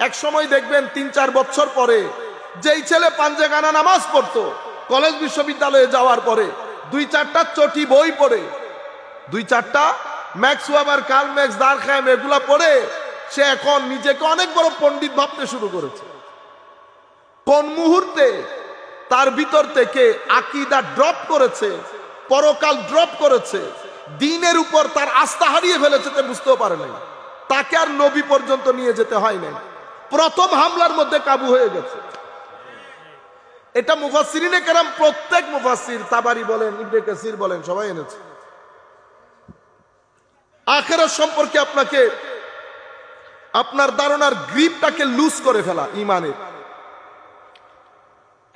এক সময় দেখবেন ৩-৪ বছর পরে যেই ছেলে পাঞ্জেগানা নামাজ পড়তো কলেজ বিশ্ববিদ্যালয়ে যাওয়ার পরে 2-4টা চটি বই পড়ে 2-4টা ম্যাক্স ওয়েবার, কার্ল ম্যাক্স, দারখাইম এগুলা পড়ে সে এখন নিজেকে অনেক বড় পণ্ডিত ভাবতে শুরু করেছে। কোন মুহূর্তে তার ভিতর থেকে আকীদা ড্রপ করেছে, পরকাল ড্রপ করেছে, দ্বীনের উপর তার আস্থা হারিয়ে ফেলেছে, তে বুঝতেও পারে নাই। তাকে আর নবী পর্যন্ত নিয়ে যেতে হয় নাই, প্রথম হামলার মধ্যে কাবু হয়ে গেছে। এটা মুফাসসিরিনে কেরাম, প্রত্যেক মুফাসসির, তাবারি বলেন, ইবনে কাসির বলেন, সবাই এনেছে। আখিরাত সম্পর্কে আপনাকে আপনার ধারণার গ্রিপটাকে লুজ করে ফেলা ঈমানের।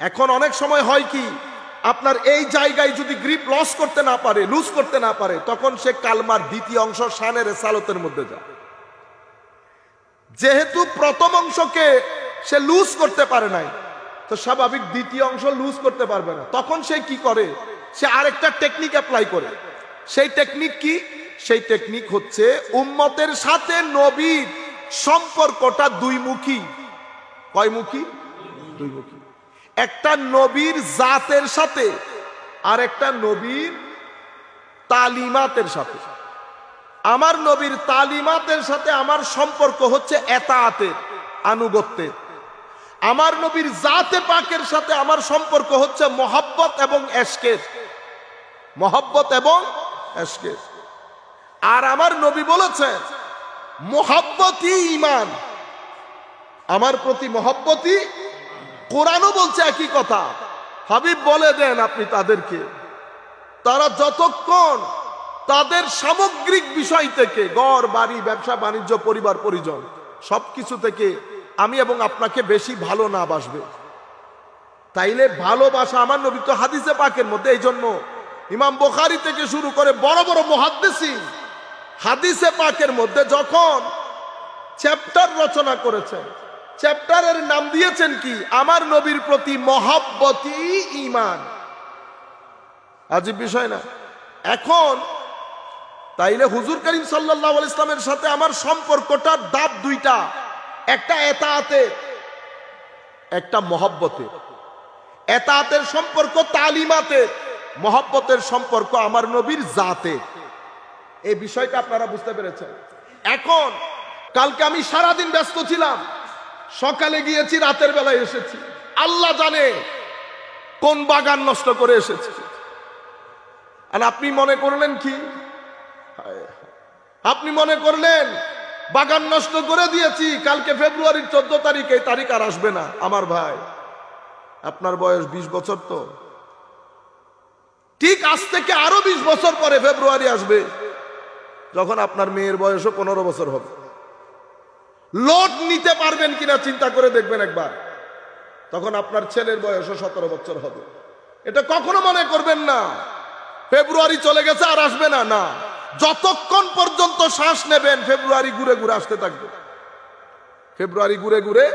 এখন অনেক সময় হয় কি, আপনার এই জায়গায় যদি গ্রিপ লস করতে না পারে, লুজ করতে না পারে, তখন সে কালমার দ্বিতীয় অংশ শানের রেসালতের মধ্যে যায়। যেহেতু প্রথম অংশকে সে লুজ করতে পারে নাই, তো স্বাভাবিক দ্বিতীয় অংশ লুজ করতে পারবে না। তখন সে কি করে, সে আরেকটা টেকনিক অ্যাপ্লাই করে। সেই টেকনিক কি? সেই টেকনিক হচ্ছে উম্মতের সাথে নবীর সম্পর্কটা দুইমুখী। কয়মুখী? দুইমুখী। একটা নবীর জাতের সাথে আর একটা নবীর তালিমাতের সাথে। আমার নবীর তালিমাতের সাথে আমার সম্পর্ক হচ্ছে এতাআতের, আনুগত্যের। আমার নবীর জাতে পাকের সাথে আমার সম্পর্ক হচ্ছে মহব্বত এবং এশকের, মহব্বত এবং এশকের। আর আমার নবী বলেছেন মহব্বতই ঈমান, আমার প্রতি মহব্বতই। কোরআনও বলছে একই কথা। হাবিব বলে দেন আপনি তাদেরকে, তারা যতক্ষণ তাদের সামগ্রিক বিষয় থেকে, ঘর বাড়ি, ব্যবসা বাণিজ্য, পরিবার পরিজন, সবকিছু থেকে আমি এবং আপনাকে বেশি ভালো না বাসবে, তাইলে ভালোবাসা আমার নবী তো হাদিসে পাকের মধ্যে। এই জন্য ইমাম বুখারী থেকে শুরু করে বড় বড় মুহাদ্দিসিন হাদিসে পাকের মধ্যে যখন চ্যাপ্টার রচনা করেছেন, চ্যাপ্টারের নাম দিয়েছেন কি? আমার নবীর প্রতি মহব্বতই ঈমান। আজীব বিষয় না? এখন তাইলে হুজুর করিম সাল্লাল্লাহু আলাইহি ওয়াসাল্লামের সাথে আমার সম্পর্কটার ধাপ দুইটা, একটা এতাআতে, একটা মহব্বতে। এতাআতের সম্পর্ক তালিমাতে, মহব্বতের সম্পর্ক আমার নবীর জাতে। এই বিষয়টা আপনারা বুঝতে পেরেছেন। এখন কালকে আমি সারাদিন ব্যস্ত ছিলাম, সকালে গিয়েছি, রাতের বেলায় এসেছি, আল্লাহ জানে কোন বাগান নষ্ট করে এসেছি। আর আপনি মনে করলেন কি? আপনি মনে করলেন বাগান নষ্ট করে দিয়েছি, কালকে ফেব্রুয়ারির 14 তারিখ, এই তারিখ আর আসবে না। আমার ভাই, আপনার বয়স 20 বছর, তো ঠিক আজ থেকে আরো 20 বছর পরে ফেব্রুয়ারি আসবে, যখন আপনার মেয়ের বয়সও 15 বছর হবে। লোড নিতে পারবেন কিনা চিন্তা করে দেখবেন একবার। তখন আপনার ছেলের বয়সও 17 বছর হবে। এটা কখনো মনে করবেন না ফেব্রুয়ারি চলে গেছে আর আসবে না, না। যতক্ষণ পর্যন্ত শ্বাস নেবেন ফেব্রুয়ারি ঘুরে ঘুরে আসতে থাকবে, ফেব্রুয়ারি ঘুরে ঘুরে